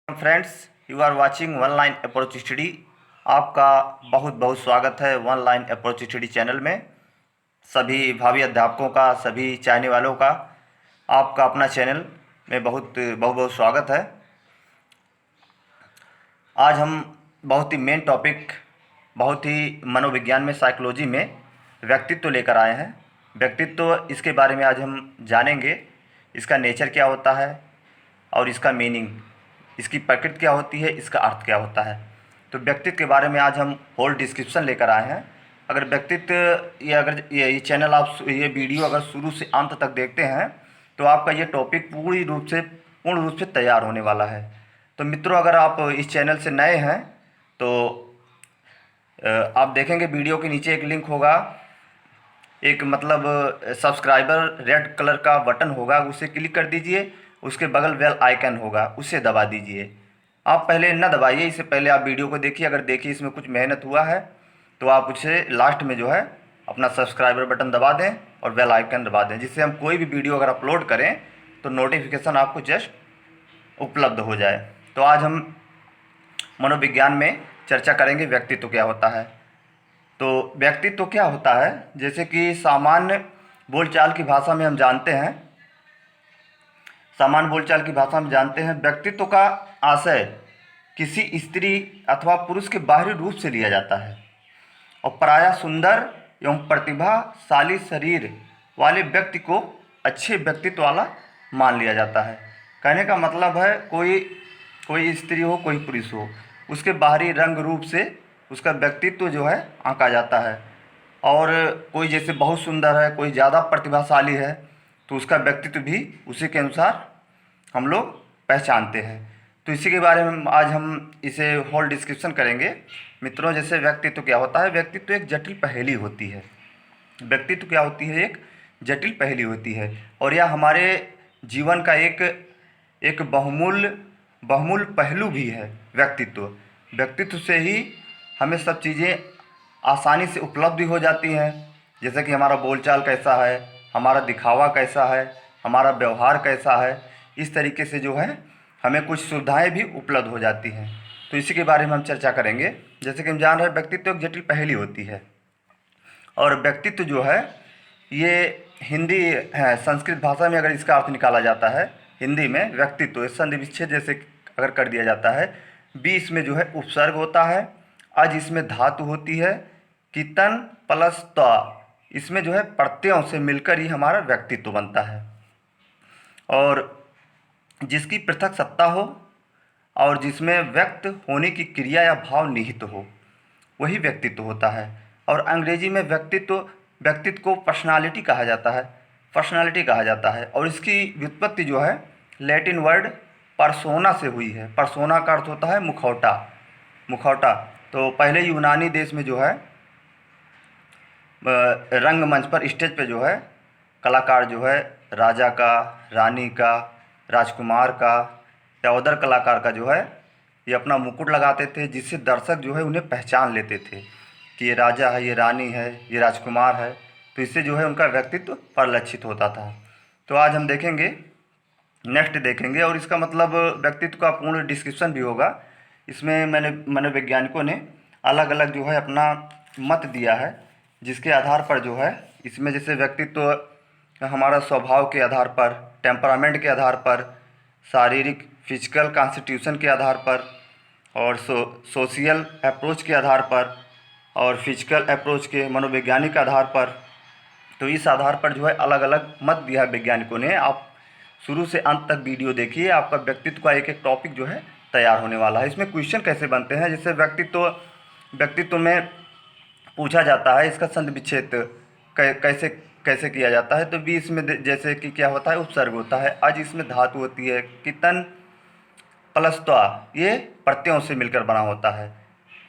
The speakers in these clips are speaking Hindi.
Friends, you are watching one line approach study. आपका बहुत बहुत स्वागत है one line approach study channel में। सभी भावी अध्यापकों का, सभी चाहने वालों का आपका अपना चैनल में बहुत बहुत बहुत स्वागत है। आज हम बहुत ही मेन टॉपिक, बहुत ही मनोविज्ञान में, साइकोलॉजी में व्यक्तित्व लेकर आए हैं। व्यक्तित्व, इसके बारे में आज हम जानेंगे। इसका नेचर क्या होता है और इसका मीनिंग, इसकी प्रकृति क्या होती है, इसका अर्थ क्या होता है। तो व्यक्तित्व के बारे में आज हम होल डिस्क्रिप्शन लेकर आए हैं। अगर व्यक्तित्व, अगर ये चैनल, आप ये वीडियो अगर शुरू से अंत तक देखते हैं तो आपका ये टॉपिक पूर्ण रूप से तैयार होने वाला है। तो मित्रों, अगर आप इस चैनल से नए हैं तो आप देखेंगे वीडियो के नीचे एक लिंक होगा, एक मतलब सब्सक्राइबर रेड कलर का बटन होगा, उसे क्लिक कर दीजिए। उसके बगल बेल आइकन होगा, उसे दबा दीजिए। आप पहले न दबाइए, इससे पहले आप वीडियो को देखिए। अगर देखिए इसमें कुछ मेहनत हुआ है तो आप उसे लास्ट में जो है अपना सब्सक्राइबर बटन दबा दें और बेल आइकन दबा दें, जिससे हम कोई भी वीडियो अगर अपलोड करें तो नोटिफिकेशन आपको जस्ट उपलब्ध हो जाए। तो आज हम मनोविज्ञान में चर्चा करेंगे व्यक्तित्व क्या होता है। तो व्यक्तित्व क्या होता है, जैसे कि सामान्य बोलचाल की भाषा में हम जानते हैं, व्यक्तित्व का आशय किसी स्त्री अथवा पुरुष के बाहरी रूप से लिया जाता है और प्रायः सुंदर एवं प्रतिभाशाली शरीर वाले व्यक्ति को अच्छे व्यक्तित्व वाला मान लिया जाता है। कहने का मतलब है, कोई स्त्री हो, कोई पुरुष हो, उसके बाहरी रंग रूप से उसका व्यक्तित्व जो है आंका जाता है। और कोई जैसे बहुत सुंदर है, कोई ज़्यादा प्रतिभाशाली है, तो उसका व्यक्तित्व भी उसी के अनुसार हम लोग पहचानते हैं। तो इसी के बारे में आज हम इसे होल डिस्क्रिप्शन करेंगे। मित्रों, जैसे व्यक्तित्व क्या होता है। व्यक्तित्व एक जटिल पहेली होती है। व्यक्तित्व क्या होती है? एक जटिल पहेली होती है और यह हमारे जीवन का एक बहुमूल्य पहलू भी है। व्यक्तित्व से ही हमें सब चीज़ें आसानी से उपलब्ध हो जाती हैं। जैसे कि हमारा बोलचाल कैसा है, हमारा दिखावा कैसा है, हमारा व्यवहार कैसा है, इस तरीके से जो है हमें कुछ सुविधाएं भी उपलब्ध हो जाती हैं। तो इसी के बारे में हम चर्चा करेंगे। जैसे कि हम जान रहे हैं, व्यक्तित्व एक जटिल पहेली होती है और व्यक्तित्व जो है ये हिंदी है, संस्कृत भाषा में अगर इसका अर्थ निकाला जाता है, हिंदी में व्यक्तित्व संधि विच्छेद जैसे अगर कर दिया जाता है, बी इसमें जो है उपसर्ग होता है, अज इसमें धातु होती है, कितन प्लस त्वा इसमें जो है प्रत्ययों से मिलकर ही हमारा व्यक्तित्व बनता है। और जिसकी पृथक सत्ता हो और जिसमें व्यक्त होने की क्रिया या भाव निहित हो, वही व्यक्तित्व होता है। और अंग्रेजी में व्यक्तित्व को पर्सनालिटी कहा जाता है। और इसकी व्युत्पत्ति जो है लैटिन वर्ड परसोना से हुई है। परसोना का अर्थ होता है मुखौटा। तो पहले यूनानी देश में जो है रंगमंच पर, स्टेज पे जो है कलाकार जो है राजा का, रानी का, राजकुमार का या अदर कलाकार का जो है ये अपना मुकुट लगाते थे, जिससे दर्शक जो है उन्हें पहचान लेते थे कि ये राजा है, ये रानी है, ये राजकुमार है। तो इससे जो है उनका व्यक्तित्व परिलक्षित होता था। तो आज हम नेक्स्ट देखेंगे और इसका मतलब व्यक्तित्व का पूर्ण डिस्क्रिप्शन भी होगा। इसमें मनोवैज्ञानिकों ने अलग अलग जो है अपना मत दिया है, जिसके आधार पर जो है इसमें जैसे व्यक्तित्व हमारा स्वभाव के आधार पर, टेम्परामेंट के आधार पर, शारीरिक फिजिकल कॉन्स्टिट्यूशन के आधार पर, और सोशियल अप्रोच के आधार पर, और फिजिकल अप्रोच के मनोवैज्ञानिक आधार पर। तो इस आधार पर जो है अलग अलग मत दिया है वैज्ञानिकों ने। आप शुरू से अंत तक वीडियो देखिए, आपका व्यक्तित्व का एक एक टॉपिक जो है तैयार होने वाला है। इसमें क्वेश्चन कैसे बनते हैं, जैसे व्यक्तित्व में पूछा जाता है इसका संधि विच्छेद कैसे कैसे किया जाता है। तो बी इसमें जैसे कि क्या होता है, उपसर्ग होता है, अज इसमें धातु होती है, कितन प्लस त्वा ये प्रत्ययों से मिलकर बना होता है।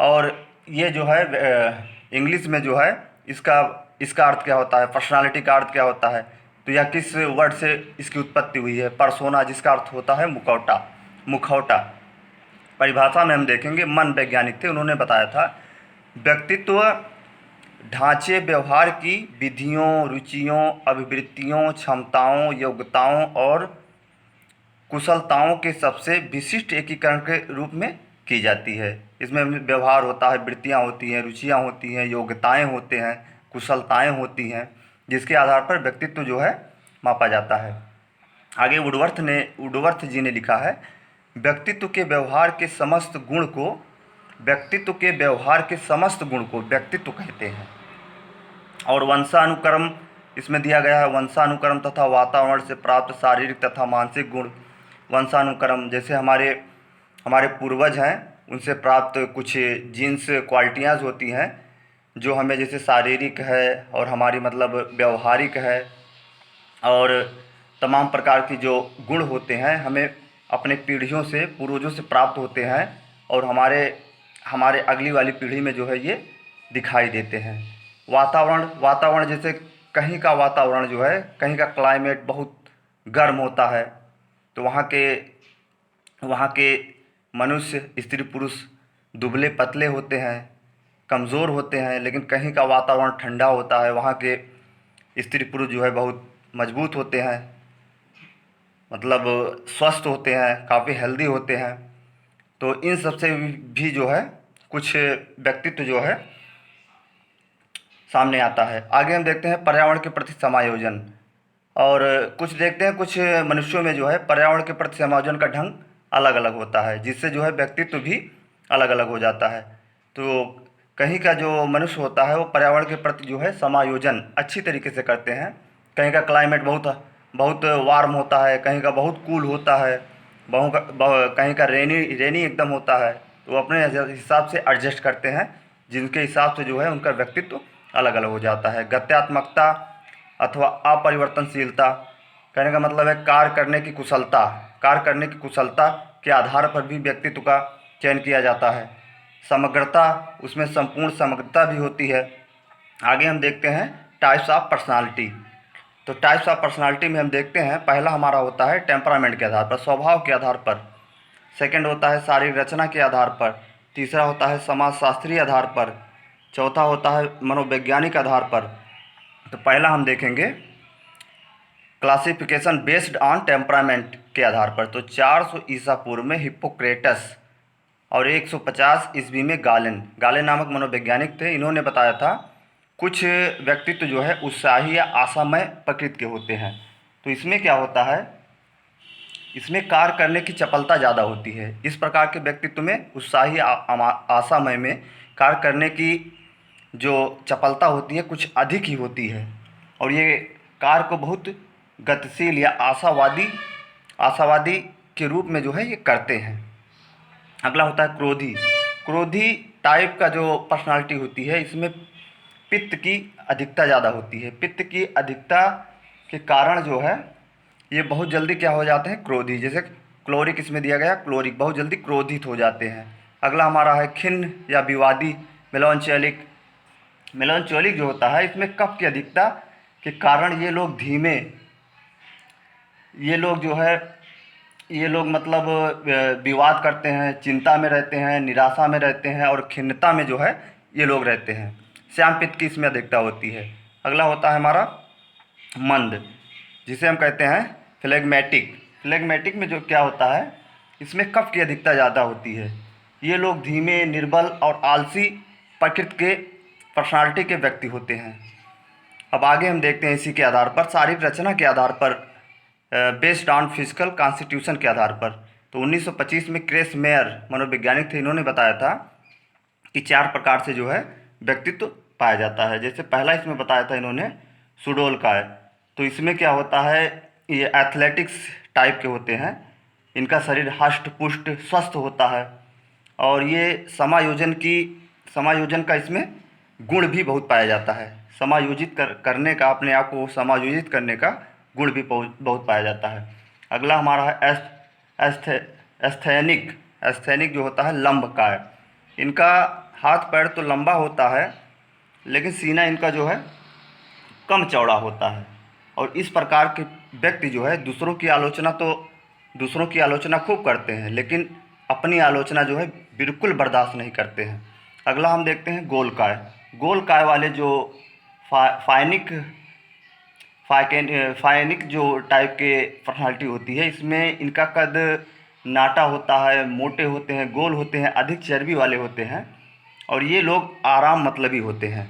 और ये जो है इंग्लिश में जो है इसका अर्थ क्या होता है, पर्सनालिटी का अर्थ क्या होता है। तो यह किस वर्ड से इसकी उत्पत्ति हुई है, परसोना, जिसका अर्थ होता है मुखौटा। परिभाषा में हम देखेंगे, मन वैज्ञानिक थे, उन्होंने बताया था व्यक्तित्व ढांचे व्यवहार की विधियों, रुचियों, अभिवृत्तियों, क्षमताओं, योग्यताओं और कुशलताओं के सबसे विशिष्ट एकीकरण के रूप में की जाती है। इसमें व्यवहार होता है, वृत्तियाँ होती हैं, रुचियाँ होती हैं, योग्यताएँ होते हैं, कुशलताएँ होती हैं, जिसके आधार पर व्यक्तित्व जो है मापा जाता है। आगे वुडवर्थ जी ने लिखा है, व्यक्तित्व के व्यवहार के समस्त गुण को व्यक्तित्व कहते हैं। और वंशानुक्रम इसमें दिया गया है, वंशानुक्रम तथा वातावरण से प्राप्त शारीरिक तथा मानसिक गुण। वंशानुक्रम जैसे हमारे हमारे पूर्वज हैं, उनसे प्राप्त कुछ जीन्स क्वालिटियाँ होती हैं जो हमें जैसे शारीरिक है और हमारी मतलब व्यवहारिक है और तमाम प्रकार की जो गुण होते हैं हमें अपने पीढ़ियों से पूर्वजों से प्राप्त होते हैं और हमारे हमारे अगली वाली पीढ़ी में जो है ये दिखाई देते हैं। वातावरण जैसे कहीं का वातावरण जो है, कहीं का क्लाइमेट बहुत गर्म होता है तो वहाँ के मनुष्य स्त्री पुरुष दुबले पतले होते हैं, कमज़ोर होते हैं, लेकिन कहीं का वातावरण ठंडा होता है, वहाँ के स्त्री पुरुष जो है बहुत मजबूत होते हैं, मतलब स्वस्थ होते हैं, काफ़ी हेल्दी होते हैं। तो इन सब से भी जो है कुछ व्यक्तित्व जो है सामने आता है। आगे हम देखते हैं पर्यावरण के प्रति समायोजन, और कुछ देखते हैं कुछ मनुष्यों में जो है पर्यावरण के प्रति समायोजन का ढंग अलग अलग होता है, जिससे जो है व्यक्तित्व भी अलग अलग हो जाता है। तो कहीं का जो मनुष्य होता है वो पर्यावरण के प्रति जो है समायोजन अच्छी तरीके से करते हैं। कहीं का क्लाइमेट बहुत बहुत वार्म होता है, कहीं का बहुत कूल होता है, कहीं का रेनी एकदम होता है, तो वो अपने हिसाब से एडजस्ट करते हैं, जिनके हिसाब से जो है उनका व्यक्तित्व अलग अलग हो जाता है। गत्यात्मकता अथवा अपरिवर्तनशीलता कहने का मतलब है कार्य करने की कुशलता के आधार पर भी व्यक्तित्व का चयन किया जाता है। समग्रता, उसमें संपूर्ण समग्रता भी होती है। आगे हम देखते हैं टाइप्स ऑफ पर्सनालिटी। तो टाइप्स ऑफ पर्सनालिटी में हम देखते हैं पहला हमारा होता है टेम्परामेंट के आधार पर, स्वभाव के आधार पर। सेकंड होता है शारीरिक रचना के आधार पर। तीसरा होता है समाजशास्त्रीय आधार पर। चौथा होता है मनोवैज्ञानिक आधार पर। तो पहला हम देखेंगे क्लासिफिकेशन बेस्ड ऑन टेम्परामेंट के आधार पर। तो 400 ईसा पूर्व में हिप्पोक्रेटस और 150 ईस्वी में गालेन नामक मनोवैज्ञानिक थे। इन्होंने बताया था कुछ व्यक्तित्व जो है उत्साही या आशामय प्रकृति के होते हैं। तो इसमें क्या होता है, इसमें कार्य करने की चपलता ज़्यादा होती है। इस प्रकार के व्यक्तित्व में उत्साही आशामय में कार्य करने की जो चपलता होती है कुछ अधिक ही होती है, और ये कार्य को बहुत गतिशील या आशावादी के रूप में जो है ये करते हैं। अगला होता है क्रोधी टाइप का जो पर्सनालिटी होती है, इसमें पित्त की अधिकता ज़्यादा होती है। पित्त की अधिकता के कारण जो है ये बहुत जल्दी क्या हो जाते हैं, क्रोधी। जैसे क्लोरिक इसमें दिया गया, क्लोरिक बहुत जल्दी क्रोधित हो जाते हैं। अगला हमारा है खिन्न या विवादी मेलांचोलिक जो होता है, इसमें कफ की अधिकता के कारण ये लोग मतलब विवाद करते हैं, चिंता में रहते हैं, निराशा में रहते हैं और खिन्नता में जो है ये लोग रहते हैं। श्याम पित्त की इसमें अधिकता होती है। अगला होता है हमारा मंद, जिसे हम कहते हैं फ्लेगमेटिक में जो क्या होता है, इसमें कफ की अधिकता ज़्यादा होती है। ये लोग धीमे, निर्बल और आलसी प्रकृति के पर्सनालिटी के व्यक्ति होते हैं। अब आगे हम देखते हैं इसी के आधार पर शारीरिक रचना के आधार पर, बेस्ड ऑन फिजिकल कॉन्स्टिट्यूशन के आधार पर। तो 1925 में क्रेस मेयर मनोवैज्ञानिक थे, इन्होंने बताया था कि 4 प्रकार से जो है व्यक्तित्व पाया जाता है। जैसे पहला इसमें बताया था इन्होंने सुडोल का है। तो इसमें क्या होता है, ये एथलेटिक्स टाइप के होते हैं, इनका शरीर हष्ट पुष्ट स्वस्थ होता है, और ये समायोजन का इसमें गुण भी बहुत पाया जाता है। करने का, अपने आप को समायोजित करने का गुण भी बहुत पाया जाता है। अगला हमारा है एस्थेनिक जो होता है लंबकाय। इनका हाथ पैर तो लंबा होता है, लेकिन सीना इनका जो है कम चौड़ा होता है, और इस प्रकार के व्यक्ति जो है दूसरों की आलोचना खूब करते हैं, लेकिन अपनी आलोचना जो है बिल्कुल बर्दाश्त नहीं करते हैं। अगला हम देखते हैं गोलकाय वाले जो फायनिक जो टाइप के पर्सनालिटी होती है, इसमें इनका कद नाटा होता है, मोटे होते हैं, गोल होते हैं, अधिक चर्बी वाले होते हैं। और ये लोग आराम मतलबी होते हैं,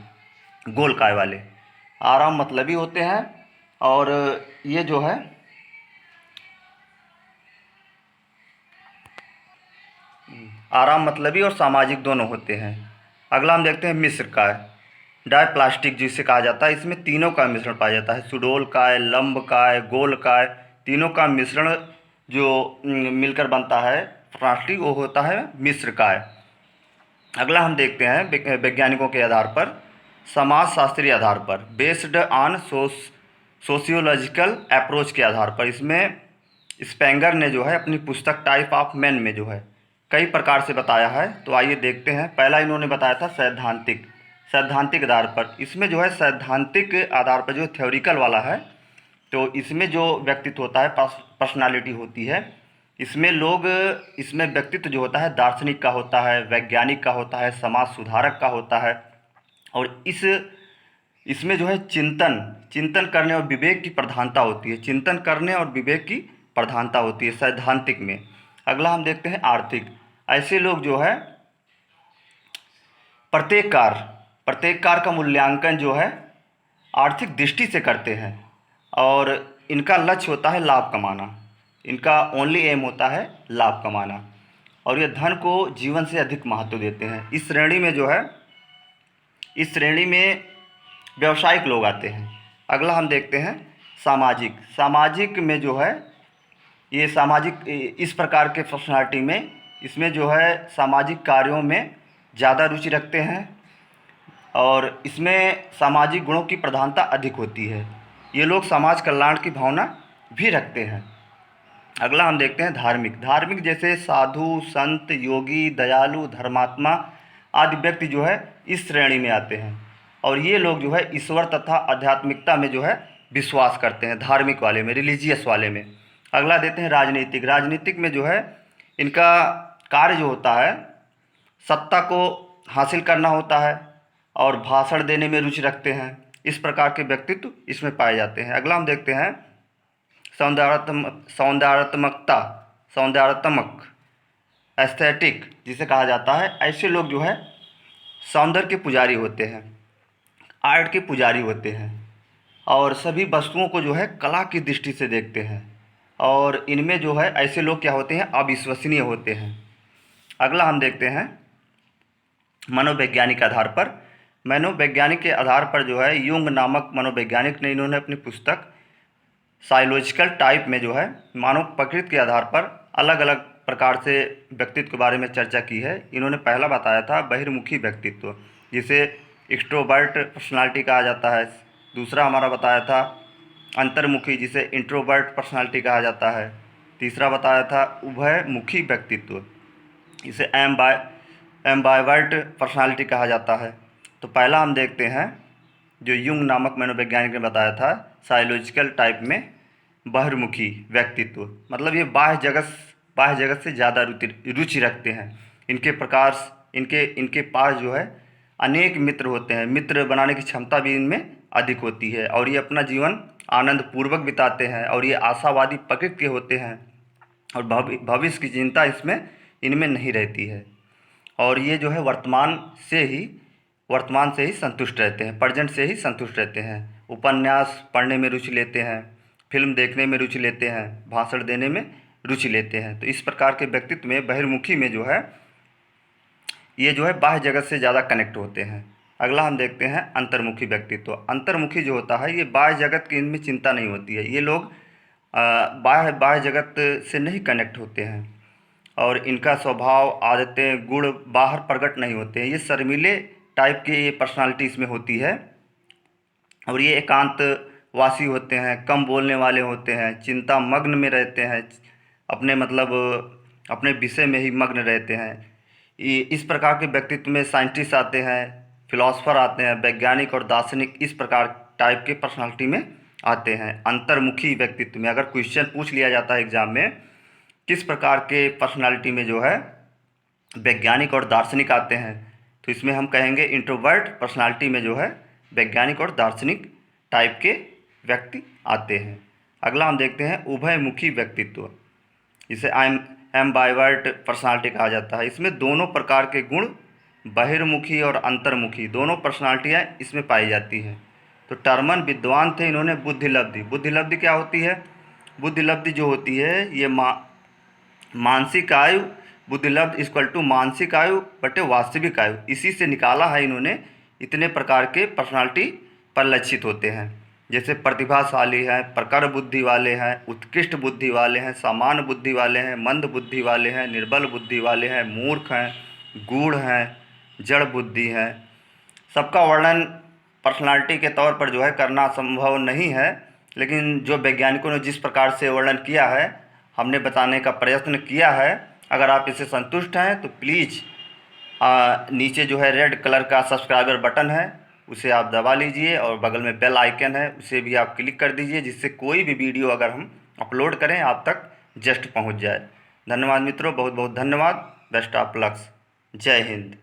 गोल काय वाले आराम मतलबी होते हैं। और ये जो है आराम मतलबी और सामाजिक दोनों होते हैं। अगला हम देखते हैं मिश्र काय, डायप्लास्टिक जिसे कहा जाता है। इसमें तीनों का मिश्रण पाया जाता है, सुडोल काय, लंब काय, गोल काय, तीनों का मिश्रण जो मिलकर बनता है प्लास्टिक, वो होता है मिश्र काय। अगला हम देखते हैं वैज्ञानिकों के आधार पर, समाज शास्त्रीय आधार पर, बेस्ड ऑन सोशियोलॉजिकल अप्रोच के आधार पर। इसमें स्पेंगर ने जो है अपनी पुस्तक टाइप ऑफ मैन में जो है कई प्रकार से बताया है। तो आइए देखते हैं। पहला इन्होंने बताया था सैद्धांतिक आधार पर। इसमें जो है सैद्धांतिक आधार पर जो थ्योरिकल वाला है, तो इसमें जो व्यक्तित्व होता है, पर्सनालिटी होती है, इसमें व्यक्तित्व जो होता है दार्शनिक का होता है, वैज्ञानिक का होता है, समाज सुधारक का होता है। और इसमें जो है चिंतन करने और विवेक की प्रधानता होती है, चिंतन करने और विवेक की प्रधानता होती है सैद्धांतिक में। अगला हम देखते हैं आर्थिक। ऐसे लोग जो है प्रत्येक कार्य का मूल्यांकन जो है आर्थिक दृष्टि से करते हैं और इनका लक्ष्य होता है लाभ कमाना। इनका ओनली एम होता है लाभ कमाना और ये धन को जीवन से अधिक महत्व देते हैं। इस श्रेणी में व्यावसायिक लोग आते हैं। अगला हम देखते हैं सामाजिक में जो है ये सामाजिक इस प्रकार के पर्सनालिटी में इसमें जो है सामाजिक कार्यों में ज़्यादा रुचि रखते हैं और इसमें सामाजिक गुणों की प्रधानता अधिक होती है। ये लोग समाज कल्याण की भावना भी रखते हैं। अगला हम देखते हैं धार्मिक जैसे साधु, संत, योगी, दयालु, धर्मात्मा आदि व्यक्ति जो है इस श्रेणी में आते हैं और ये लोग जो है ईश्वर तथा आध्यात्मिकता में जो है विश्वास करते हैं, धार्मिक वाले में, रिलीजियस वाले में। अगला देते हैं राजनीतिक में जो है इनका कार्य जो होता है सत्ता को हासिल करना होता है और भाषण देने में रुचि रखते हैं। इस प्रकार के व्यक्तित्व इसमें पाए जाते हैं। अगला हम देखते हैं सौंदर्यात्मक एस्थेटिक जिसे कहा जाता है। ऐसे लोग जो है सौंदर्य के पुजारी होते हैं, आर्ट के पुजारी होते हैं और सभी वस्तुओं को जो है कला की दृष्टि से देखते हैं और इनमें जो है ऐसे लोग क्या होते हैं, अविश्वसनीय होते हैं। अगला हम देखते हैं मनोवैज्ञानिक के आधार पर जो है युंग नामक मनोवैज्ञानिक ने इन्होंने अपनी पुस्तक साइकोलॉजिकल टाइप में जो है मानव प्रकृति के आधार पर अलग अलग प्रकार से व्यक्तित्व के बारे में चर्चा की है। इन्होंने पहला बताया था बहिर्मुखी व्यक्तित्व जिसे एक्सट्रोवर्ट पर्सनालिटी कहा जाता है। दूसरा हमारा बताया था अंतर्मुखी जिसे इंट्रोवर्ट पर्सनालिटी कहा जाता है। तीसरा बताया था उभयमुखी व्यक्तित्व इसे एम्बाइवर्ट पर्सनालिटी कहा जाता है। तो पहला हम देखते हैं जो युंग नामक मनोवैज्ञानिक ने बताया था साइकोलॉजिकल टाइप में बहिर्मुखी व्यक्तित्व, मतलब ये बाह्य जगत से ज़्यादा रुचि रखते हैं। इनके पास जो है अनेक मित्र होते हैं, मित्र बनाने की क्षमता भी इनमें अधिक होती है और ये अपना जीवन आनंद पूर्वक बिताते हैं और ये आशावादी प्रकृति के होते हैं और भविष्य की चिंता इनमें नहीं रहती है और ये जो है वर्तमान से ही संतुष्ट रहते हैं, प्रेजेंट से ही संतुष्ट रहते हैं। उपन्यास पढ़ने में रुचि लेते हैं, फिल्म देखने में रुचि लेते हैं, भाषण देने में रुचि लेते हैं। तो इस प्रकार के व्यक्तित्व में बहिर्मुखी में जो है ये जो है बाह्य जगत से ज़्यादा कनेक्ट होते हैं। अगला हम देखते हैं अंतर्मुखी व्यक्तित्व। अंतर्मुखी जो होता है ये बाह्य जगत की इनमें चिंता नहीं होती है, ये लोग बाह्य जगत से नहीं कनेक्ट होते हैं और इनका स्वभाव, आदतें, गुण बाहर प्रकट नहीं होते हैं। ये शर्मीले टाइप की ये पर्सनालिटी इसमें होती है और ये एकांतवासी होते हैं, कम बोलने वाले होते हैं, चिंता मग्न में रहते हैं, अपने विषय में ही मग्न रहते हैं। इस प्रकार के व्यक्तित्व में साइंटिस्ट आते हैं, फिलोसफर आते हैं, वैज्ञानिक और दार्शनिक इस प्रकार टाइप के पर्सनालिटी में आते हैं। अंतर्मुखी व्यक्तित्व में अगर क्वेश्चन पूछ लिया जाता है एग्जाम में किस प्रकार के पर्सनालिटी में जो है वैज्ञानिक और दार्शनिक आते हैं, तो इसमें हम कहेंगे इंट्रोवर्ट पर्सनालिटी में जो है वैज्ञानिक और दार्शनिक टाइप के व्यक्ति आते हैं। अगला हम देखते हैं उभयमुखी व्यक्तित्व, इसे एम्बाइवर्ट पर्सनालिटी कहा जाता है। इसमें दोनों प्रकार के गुण, बहिर्मुखी और अंतर्मुखी, दोनों पर्सनालिटियाँ इसमें पाई जाती हैं। तो टर्मन विद्वान थे, इन्होंने बुद्धिलब्धि, बुद्धिलब्धि क्या होती है? बुद्धिलब्धि जो होती है ये मानसिक आयु, बुद्धिलब्ध इक्वल टू मानसिक आयु बटे वास्तविक आयु, इसी से निकाला है इन्होंने। इतने प्रकार के पर्सनालिटी परिलक्षित होते हैं, जैसे प्रतिभाशाली हैं, प्रखर बुद्धि वाले हैं, उत्कृष्ट बुद्धि वाले हैं, सामान्य बुद्धि वाले हैं, मंद बुद्धि वाले हैं, निर्बल बुद्धि वाले हैं, मूर्ख हैं, गूढ़ हैं, जड़ बुद्धि हैं। सबका वर्णन पर्सनालिटी के तौर पर जो है करना संभव नहीं है, लेकिन जो वैज्ञानिकों ने जिस प्रकार से वर्णन किया है हमने बताने का प्रयत्न किया है। अगर आप इससे संतुष्ट हैं तो प्लीज़ नीचे जो है रेड कलर का सब्सक्राइबर बटन है उसे आप दबा लीजिए, और बगल में बेल आइकन है उसे भी आप क्लिक कर दीजिए, जिससे कोई भी वीडियो अगर हम अपलोड करें आप तक जस्ट पहुंच जाए। धन्यवाद मित्रों, बहुत बहुत धन्यवाद। Best of lux. जय हिंद।